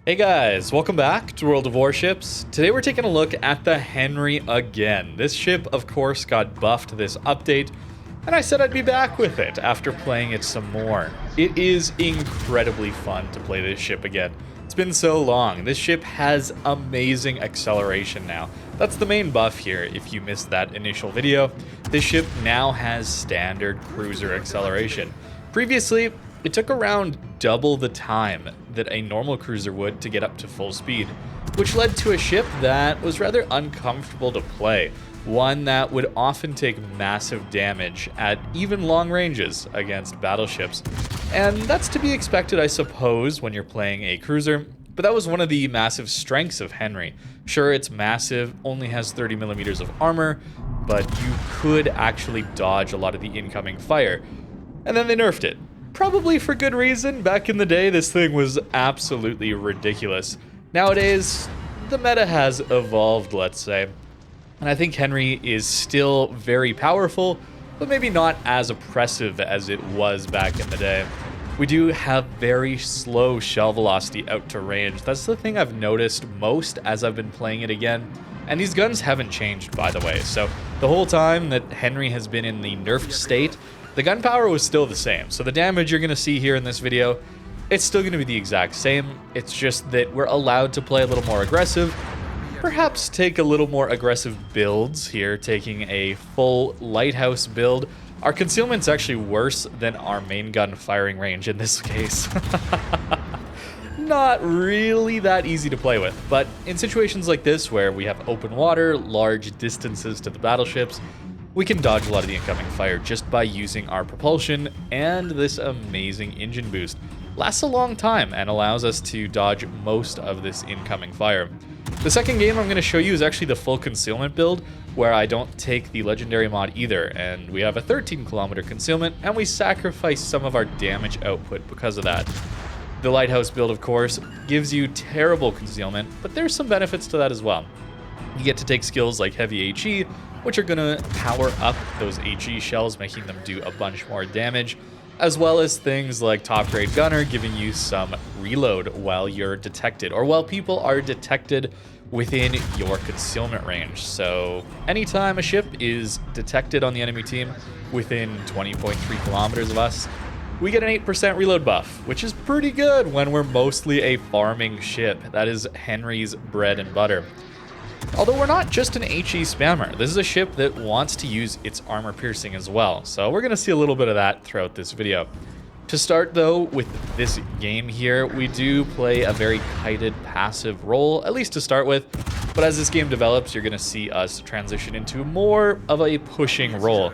Hey guys, welcome back to World of Warships. Today we're taking a look at the Henri again. This ship, of course, got buffed this update, and I said I'd be back with it after playing it some more. It is incredibly fun to play this ship again. It's been so long. This ship has amazing acceleration now. That's the main buff here, if you missed that initial video. This ship now has standard cruiser acceleration. Previously, it took around double the time that a normal cruiser would to get up to full speed, which led to a ship that was rather uncomfortable to play, one that would often take massive damage at even long ranges against battleships. And that's to be expected, I suppose, when you're playing a cruiser, but that was one of the massive strengths of Henri. Sure, it's massive, only has 30 millimeters of armor, but you could actually dodge a lot of the incoming fire. And then they nerfed it. Probably for good reason. Back in the day, this thing was absolutely ridiculous. Nowadays, the meta has evolved, let's say. And I think Henri is still very powerful, but maybe not as oppressive as it was back in the day. We do have very slow shell velocity out to range. That's the thing I've noticed most as I've been playing it again. And these guns haven't changed, by the way. So the whole time that Henri has been in the nerfed state, the gun power was still the same. So the damage you're going to see here in this video, it's still going to be the exact same. It's just that we're allowed to play a little more aggressive, perhaps take a little more aggressive builds here, taking a full Lighthouse build. Our concealment's actually worse than our main gun firing range in this case. Not really that easy to play with, but in situations like this where we have open water, large distances to the battleships, we can dodge a lot of the incoming fire just by using our propulsion, and this amazing engine boost lasts a long time and allows us to dodge most of this incoming fire. The second game I'm going to show you is actually the full concealment build, where I don't take the legendary mod either, and we have a 13-kilometer concealment, and we sacrifice some of our damage output because of that. The Lighthouse build, of course, gives you terrible concealment, but there's some benefits to that as well. You get to take skills like heavy HE, which are going to power up those HE shells, making them do a bunch more damage, as well as things like top grade gunner, giving you some reload while you're detected, or while people are detected within your concealment range. So anytime a ship is detected on the enemy team within 20.3 kilometers of us, we get an 8% reload buff, which is pretty good when we're mostly a farming ship. That is Henri's bread and butter. Although we're not just an HE spammer, this is a ship that wants to use its armor piercing as well, so we're going to see a little bit of that throughout this video. To start though, with this game here, we do play a very kited passive role, at least to start with, but as this game develops, you're going to see us transition into more of a pushing role.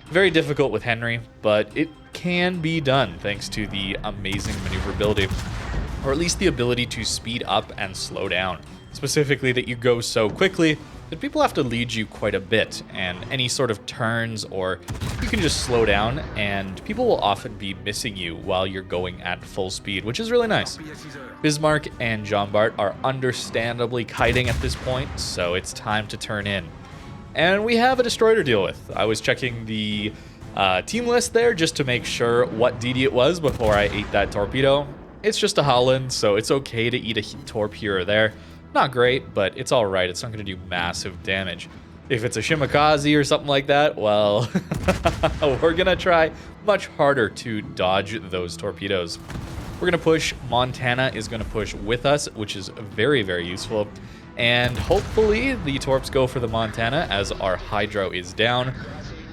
Very difficult with Henri, but it can be done thanks to the amazing maneuverability, or at least the ability to speed up and slow down. Specifically that you go so quickly that people have to lead you quite a bit, and any sort of turns, or you can just slow down and people will often be missing you while you're going at full speed, which is really nice. Bismarck and Jean Bart are understandably kiting at this point, so it's time to turn in. And we have a destroyer to deal with. I was checking the team list there just to make sure what DD it was before I ate that torpedo. It's just a Holland, so it's okay to eat a torp here or there. Not great, but it's alright. It's not going to do massive damage. If it's a Shimakaze or something like that, well, we're going to try much harder to dodge those torpedoes. We're going to push. Montana is going to push with us, which is very, very useful. And hopefully the torps go for the Montana as our hydro is down.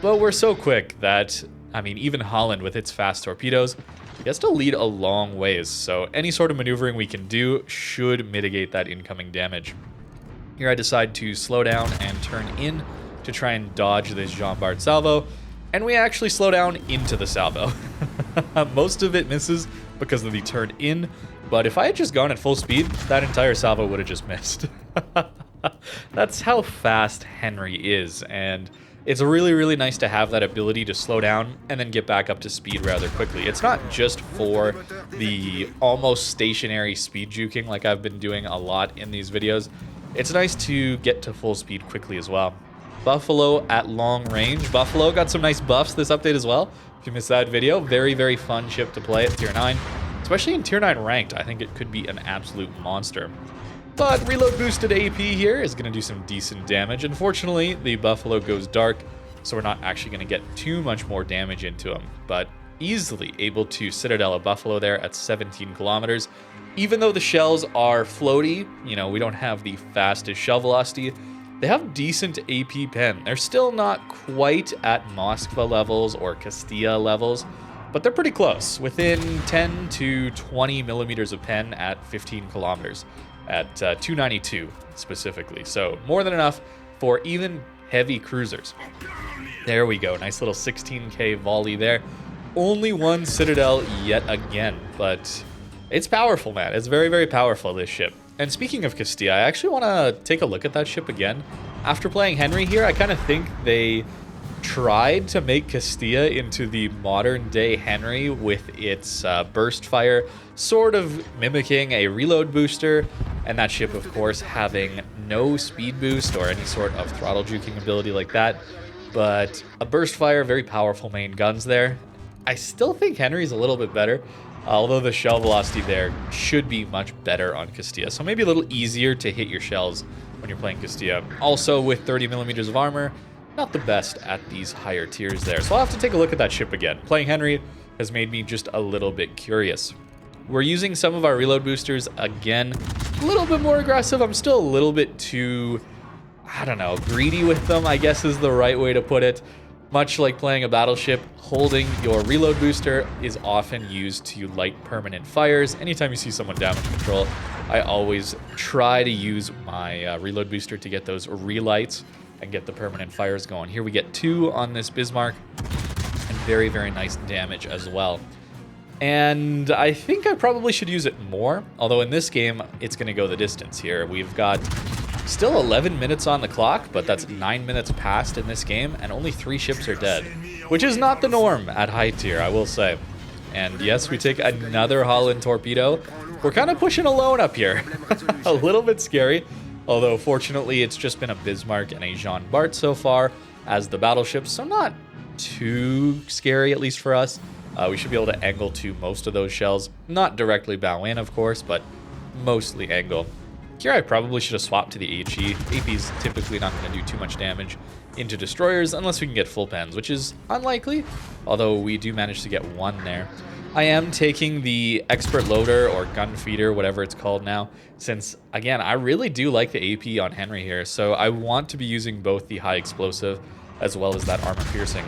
But we're so quick that, I mean, even Holland with its fast torpedoes gets to lead a long ways, so any sort of maneuvering we can do should mitigate that incoming damage. Here I decide to slow down and turn in to try and dodge this Jean Bart salvo, and we actually slow down into the salvo. Most of it misses because of the turn in, but if I had just gone at full speed, that entire salvo would have just missed. That's how fast Henri is, and it's really, really nice to have that ability to slow down and then get back up to speed rather quickly. It's not just for the almost stationary speed juking like I've been doing a lot in these videos. It's nice to get to full speed quickly as well. Buffalo at long range. Buffalo got some nice buffs this update as well. If you missed that video, very, very fun ship to play at tier 9. Especially in tier 9 ranked, I think it could be an absolute monster. But reload boosted AP here is going to do some decent damage. Unfortunately, the Buffalo goes dark, so we're not actually going to get too much more damage into him. But easily able to Citadel a Buffalo there at 17 kilometers. Even though the shells are floaty, you know, we don't have the fastest shell velocity, they have decent AP pen. They're still not quite at Moskva levels or Castilla levels, but they're pretty close, within 10 to 20 millimeters of pen at 15 kilometers, at 292 specifically. So more than enough for even heavy cruisers. There we go, nice little 16k volley there. Only one Citadel yet again, but it's powerful, man. It's very, very powerful, this ship. And speaking of Castilla, I actually want to take a look at that ship again. After playing Henri here, I kind of think they tried to make Castilla into the modern day Henri with its burst fire, sort of mimicking a reload booster, and that ship, of course, having no speed boost or any sort of throttle juking ability like that. But a burst fire, very powerful main guns there. I still think Henri's a little bit better, although the shell velocity there should be much better on Castilla. So maybe a little easier to hit your shells when you're playing Castilla. Also with 30 millimeters of armor, not the best at these higher tiers there. So I'll have to take a look at that ship again. Playing Henri has made me just a little bit curious. We're using some of our reload boosters again, a little bit more aggressive. I'm still a little bit too, I don't know, greedy with them, I guess is the right way to put it. Much like playing a battleship, holding your reload booster is often used to light permanent fires. Anytime you see someone damage control, I always try to use my reload booster to get those relights and get the permanent fires going. Here we get 2 on this Bismarck, and very, very nice damage as well. And I think I probably should use it more, although in this game, it's going to go the distance here. We've got still 11 minutes on the clock, but that's 9 minutes past in this game, and only 3 ships are dead, which is not the norm at high tier, I will say. And yes, we take another Holland torpedo. We're kind of pushing alone up here. A little bit scary, although fortunately it's just been a Bismarck and a Jean Bart so far as the battleships, so not too scary, at least for us. We should be able to angle to most of those shells. Not directly bow in, of course, but mostly angle. Here I probably should have swapped to the HE. AP's typically not going to do too much damage into destroyers unless we can get full pens, which is unlikely, although we do manage to get 1 there. I am taking the expert loader or gun feeder, whatever it's called now, since, again, I really do like the AP on Henri here, so I want to be using both the high explosive as well as that armor piercing.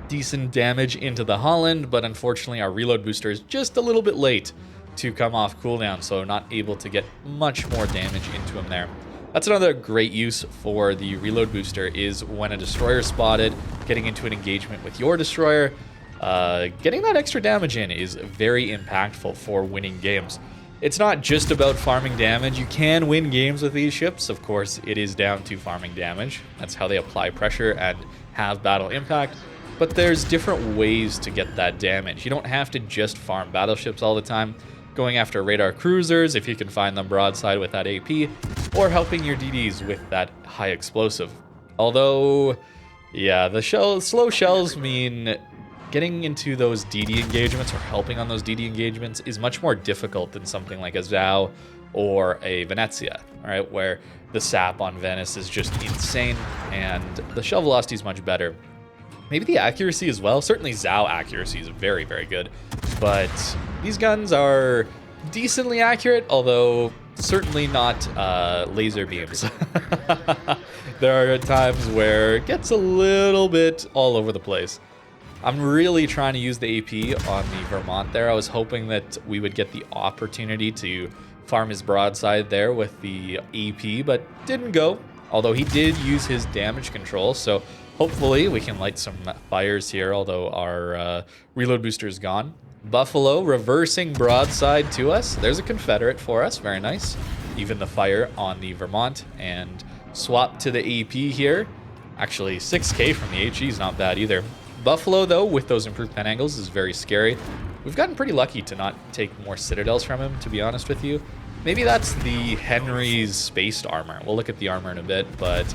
Decent damage into the Holland, but unfortunately our reload booster is just a little bit late to come off cooldown, so not able to get much more damage into him there. That's another great use for the reload booster, is when a destroyer is spotted, getting into an engagement with your destroyer, getting that extra damage in is very impactful for winning games. It's not just about farming damage. You can win games with these ships. Of course, it is down to farming damage. That's how they apply pressure and have battle impact. But there's different ways to get that damage. You don't have to just farm battleships all the time. Going after radar cruisers, if you can find them broadside with that AP, or helping your DDs with that high explosive. Although, yeah, the slow shells mean getting into those DD engagements or helping on those DD engagements is much more difficult than something like a Zhao or a Venezia, right? Where the sap on Venice is just insane and the shell velocity is much better. Maybe the accuracy as well. Certainly Zhao accuracy is very, very good. But these guns are decently accurate, although certainly not laser beams. There are times where it gets a little bit all over the place. I'm really trying to use the AP on the Vermont there. I was hoping that we would get the opportunity to farm his broadside there with the AP, but didn't go. Although he did use his damage control, so hopefully we can light some fires here, although our reload booster is gone. Buffalo reversing broadside to us. There's a Confederate for us, very nice. Even the fire on the Vermont, and swap to the AP here. Actually, 6k from the HE is not bad either. Buffalo, though, with those improved pen angles is very scary. We've gotten pretty lucky to not take more citadels from him, to be honest with you. Maybe that's the Henri's spaced armor. We'll look at the armor in a bit, but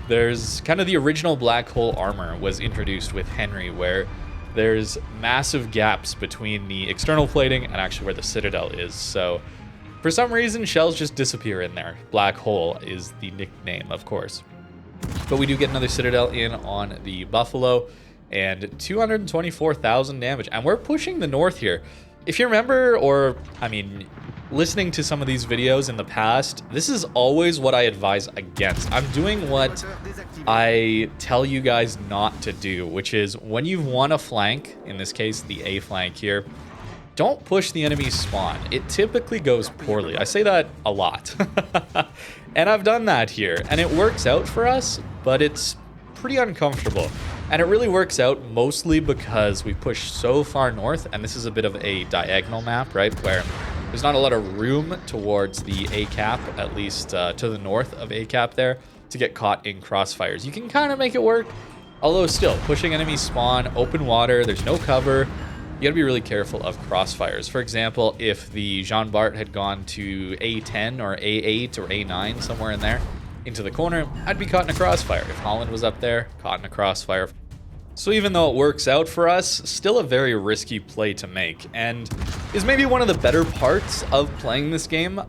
there's kind of the original black hole armor was introduced with Henri, where there's massive gaps between the external plating and actually where the citadel is. So for some reason, shells just disappear in there. Black hole is the nickname, of course. But we do get another citadel in on the Buffalo, and 224,000 damage. And we're pushing the north here. If you remember, or I mean, listening to some of these videos in the past, this is always what I advise against. I'm doing what I tell you guys not to do, which is when you've won a flank, in this case the A flank here, don't push the enemy's spawn. It typically goes poorly. I say that a lot. And I've done that here, and it works out for us, but it's pretty uncomfortable. And it really works out mostly because we push so far north, and this is a bit of a diagonal map, right, where there's not a lot of room towards the A cap, at least to the north of A cap there, to get caught in crossfires. You can kind of make it work, although still, pushing enemy spawn, open water, there's no cover. You gotta be really careful of crossfires. For example, if the Jean Bart had gone to A10 or A8 or A9, somewhere in there, into the corner, I'd be caught in a crossfire. If Holland was up there, caught in a crossfire. So even though it works out for us, still a very risky play to make, and is maybe one of the better parts of playing this game,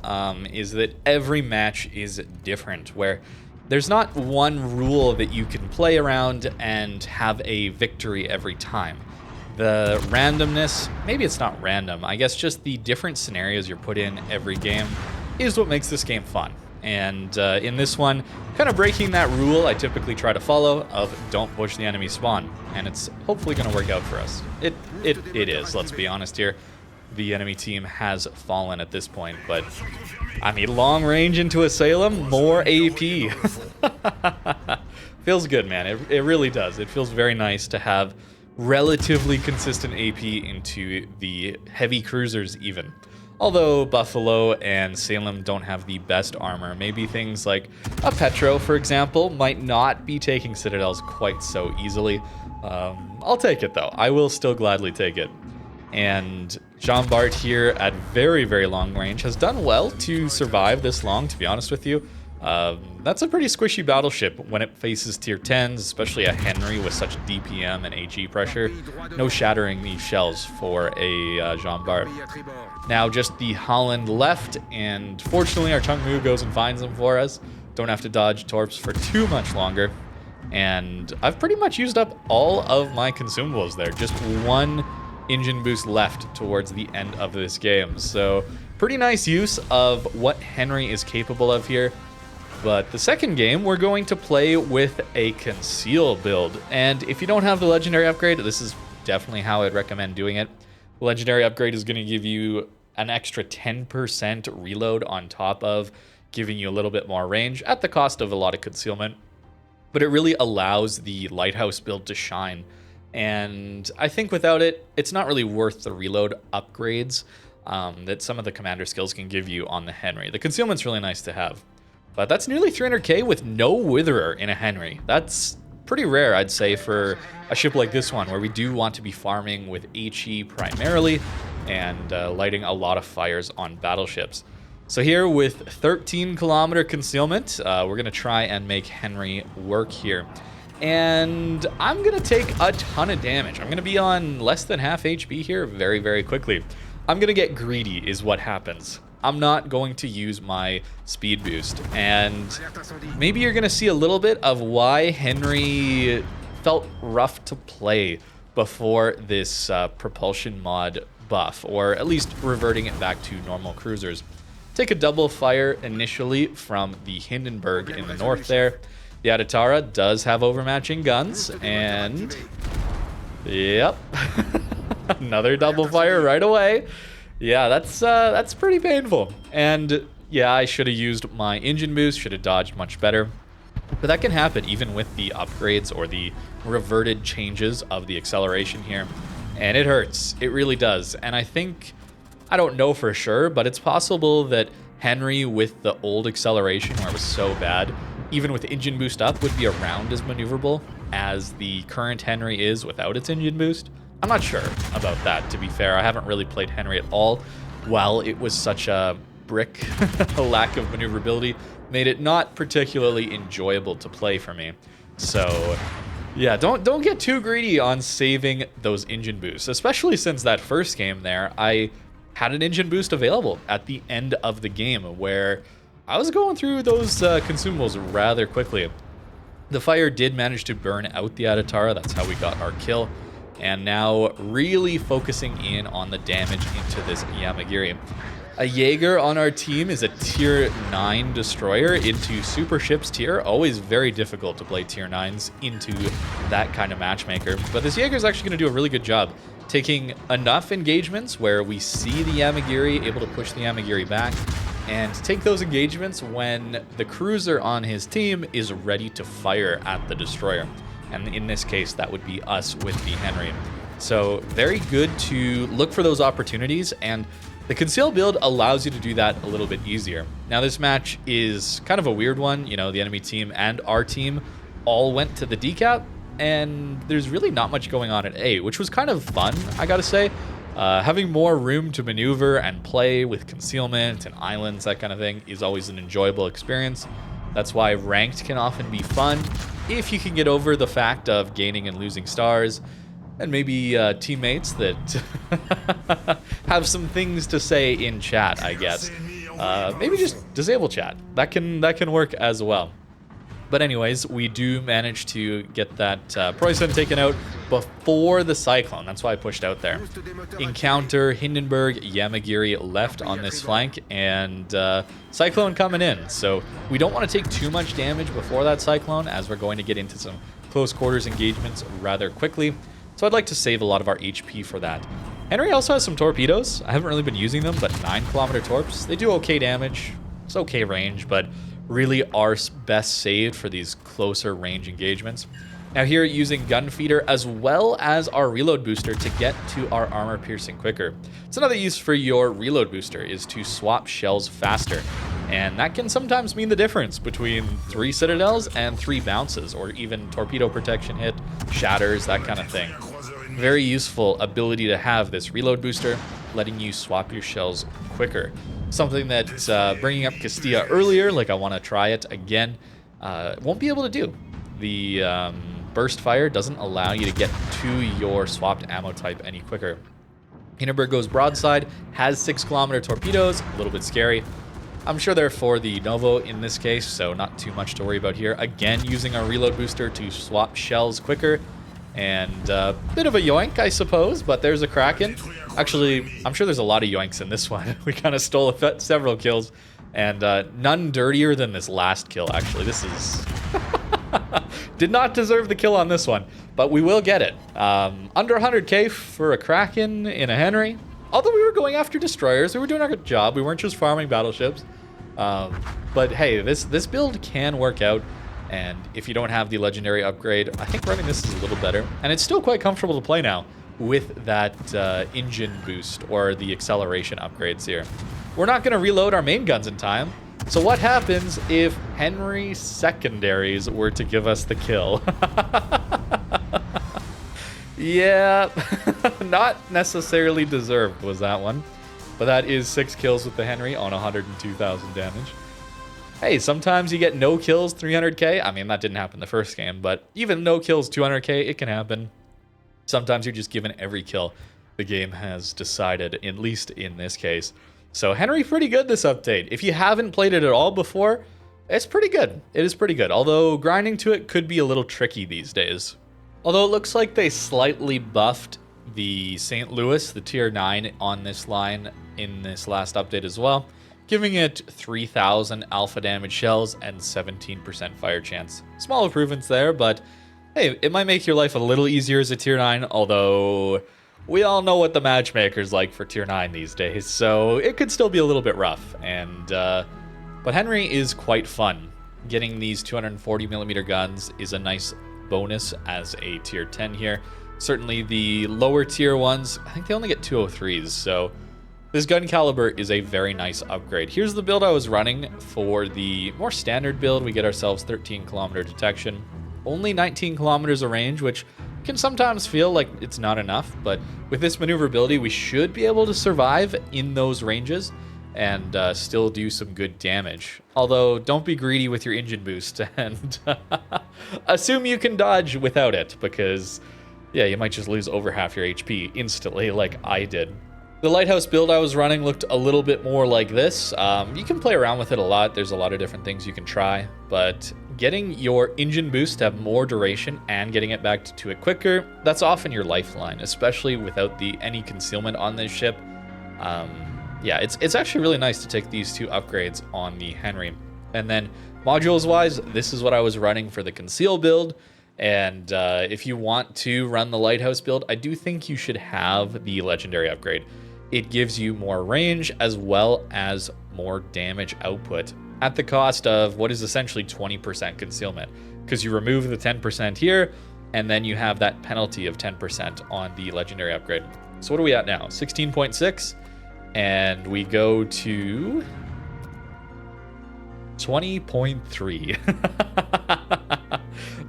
is that every match is different, where there's not one rule that you can play around and have a victory every time. The randomness, maybe it's not random, I guess just the different scenarios you're put in every game is what makes this game fun. And in this one, kind of breaking that rule I typically try to follow of don't push the enemy spawn. And it's hopefully going to work out for us. It is, let's be honest here. The enemy team has fallen at this point, but I mean, long range into Asylum, more AP. Feels good, man. It really does. It feels very nice to have relatively consistent AP into the heavy cruisers even. Although Buffalo and Salem don't have the best armor, maybe things like a Petro, for example, might not be taking citadels quite so easily. I'll take it though. I will still gladly take it. And Jean Bart here at very, very long range has done well to survive this long, to be honest with you. That's a pretty squishy battleship when it faces tier 10s, especially a Henri with such DPM and AG pressure. No shattering these shells for a Jean Bart. Now just the Holland left, and fortunately our Chung Mu goes and finds them for us. Don't have to dodge torps for too much longer. And I've pretty much used up all of my consumables there. Just one engine boost left towards the end of this game. So pretty nice use of what Henri is capable of here. But the second game, we're going to play with a Conceal build. And if you don't have the Legendary upgrade, this is definitely how I'd recommend doing it. The Legendary upgrade is going to give you an extra 10% reload on top of giving you a little bit more range at the cost of a lot of concealment. But it really allows the Lighthouse build to shine. And I think without it, it's not really worth the reload upgrades that some of the commander skills can give you on the Henri. The Concealment's really nice to have. But that's nearly 300k with no Witherer in a Henri. That's pretty rare, I'd say, for a ship like this one, where we do want to be farming with HE primarily and lighting a lot of fires on battleships. So here with 13-kilometer concealment, we're going to try and make Henri work here. And I'm going to take a ton of damage. I'm going to be on less than half HP here very, very quickly. I'm going to get greedy is what happens. I'm not going to use my speed boost. And maybe you're going to see a little bit of why Henri felt rough to play before this propulsion mod buff, or at least reverting it back to normal cruisers. Take a double fire initially from the Hindenburg in the north there. The Adatara does have overmatching guns, and yep, another double fire right away. Yeah, that's pretty painful. And yeah, I should have used my engine boost, should have dodged much better. But that can happen even with the upgrades or the reverted changes of the acceleration here. And it hurts, it really does. And I think, I don't know for sure, but it's possible that Henri with the old acceleration where it was so bad, even with engine boost up, would be around as maneuverable as the current Henri is without its engine boost. I'm not sure about that, to be fair. I haven't really played Henri at all. While it was such a brick, a lack of maneuverability made it not particularly enjoyable to play for me. So Yeah, don't get too greedy on saving those engine boosts, especially since that first game there, I had an engine boost available at the end of the game where I was going through those consumables rather quickly. The fire did manage to burn out the Adatara, that's how we got our kill, and now really focusing in on the damage into this Yamagiri. A Jaeger on our team is a tier 9 destroyer into super ships tier. Always very difficult to play tier 9s into that kind of matchmaker. But this Jaeger is actually going to do a really good job taking enough engagements where we see the Yamagiri able to push the Yamagiri back and take those engagements when the cruiser on his team is ready to fire at the destroyer. And in this case, that would be us with the Henri. So very good to look for those opportunities, and the conceal build allows you to do that a little bit easier. Now this match is kind of a weird one. You know, the enemy team and our team all went to the decap, and there's really not much going on at A, which was kind of fun, I gotta say. Having more room to maneuver and play with concealment and islands, that kind of thing, is always an enjoyable experience. That's why ranked can often be fun if you can get over the fact of gaining and losing stars, and maybe teammates that have some things to say in chat, I guess. Maybe just disable chat. That can work as well. But anyways, we do manage to get that Preußen taken out before the Cyclone. That's why I pushed out there. Encounter Hindenburg, Yamagiri left on this flank, and Cyclone coming in. So we don't want to take too much damage before that Cyclone, as we're going to get into some close quarters engagements rather quickly. So I'd like to save a lot of our HP for that. Henri also has some torpedoes. I haven't really been using them, but 9-kilometer torps. They do okay damage. It's okay range, but really are best saved for these closer range engagements. Now here, using gun feeder as well as our reload booster to get to our armor piercing quicker. It's another use for your reload booster is to swap shells faster, and that can sometimes mean the difference between 3 citadels and 3 bounces, or even torpedo protection hit, shatters, that kind of thing. Very useful ability to have this reload booster, letting you swap your shells quicker. Something that bringing up Castilla earlier, like I want to try it again, won't be able to do. The burst fire doesn't allow you to get to your swapped ammo type any quicker. Hindenburg goes broadside, has 6-kilometer torpedoes, a little bit scary. I'm sure they're for the Novo in this case, so not too much to worry about here. Again, using our reload booster to swap shells quicker. And a bit of a yoink, I suppose, but there's a Kraken. Actually, I'm sure there's a lot of yoinks in this one. We kind of stole several kills, and none dirtier than this last kill, actually. This is... Did not deserve the kill on this one, but we will get it. Under 100k for a Kraken in a Henri. Although we were going after destroyers, we were doing a good job. We weren't just farming battleships. But hey, this build can work out. And if you don't have the legendary upgrade, I think running this is a little better. And it's still quite comfortable to play now with that engine boost or the acceleration upgrades here. We're not going to reload our main guns in time. So what happens if Henri secondaries were to give us the kill? Yeah, not necessarily deserved was that one. But that is 6 kills with the Henri on 102,000 damage. Hey, sometimes you get no kills, 300k. I mean, that didn't happen the first game, but even no kills, 200k, it can happen. Sometimes you're just given every kill the game has decided, at least in this case. So Henri, pretty good this update. If you haven't played it at all before, it's pretty good. It is pretty good, although grinding to it could be a little tricky these days. Although it looks like they slightly buffed the St. Louis, the tier 9 on this line in this last update as well, giving it 3,000 alpha damage shells and 17% fire chance. Small improvements there, but hey, it might make your life a little easier as a tier 9, although we all know what the matchmaker's like for tier 9 these days, so it could still be a little bit rough. And but Henri is quite fun. Getting these 240mm guns is a nice bonus as a tier 10 here. Certainly the lower tier ones, I think they only get 203s, so this gun caliber is a very nice upgrade. Here's the build I was running for the more standard build. We get ourselves 13-kilometer detection, only 19 kilometers of range, which can sometimes feel like it's not enough, but with this maneuverability, we should be able to survive in those ranges. and still do some good damage. Although, don't be greedy with your engine boost and assume you can dodge without it, because, yeah, you might just lose over half your HP instantly like I did. The Lighthouse build I was running looked a little bit more like this. You can play around with it a lot. There's a lot of different things you can try, but getting your engine boost to have more duration and getting it back to it quicker, that's often your lifeline, especially without any concealment on this ship. Yeah, it's actually really nice to take these two upgrades on the Henri. And then modules-wise, this is what I was running for the Conceal build. And if you want to run the Lighthouse build, I do think you should have the Legendary upgrade. It gives you more range as well as more damage output at the cost of what is essentially 20% concealment, because you remove the 10% here, and then you have that penalty of 10% on the Legendary upgrade. So what are we at now? 16.6. And we go to 20.3.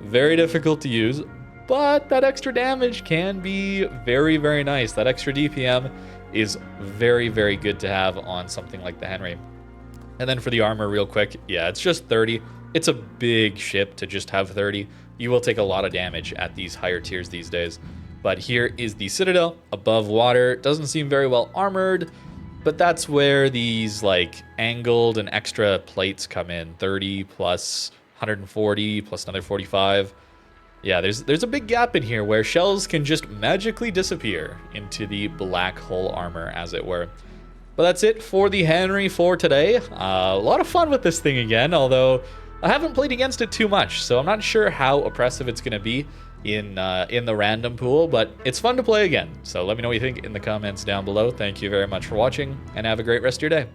Very difficult to use, but that extra damage can be very, very nice. That extra DPM is very, very good to have on something like the Henri. And then for the armor real quick, yeah, it's just 30. It's a big ship to just have 30. You will take a lot of damage at these higher tiers these days. But here is the Citadel above water. Doesn't seem very well armored, but that's where these like angled and extra plates come in. 30 plus 140 plus another 45. Yeah, there's a big gap in here where shells can just magically disappear into the black hole armor, as it were. But that's it for the Henri for today. A lot of fun with this thing again, although I haven't played against it too much, so I'm not sure how oppressive it's going to be in the random pool, but it's fun to play again. So let me know what you think in the comments down below. Thank you very much for watching, and have a great rest of your day.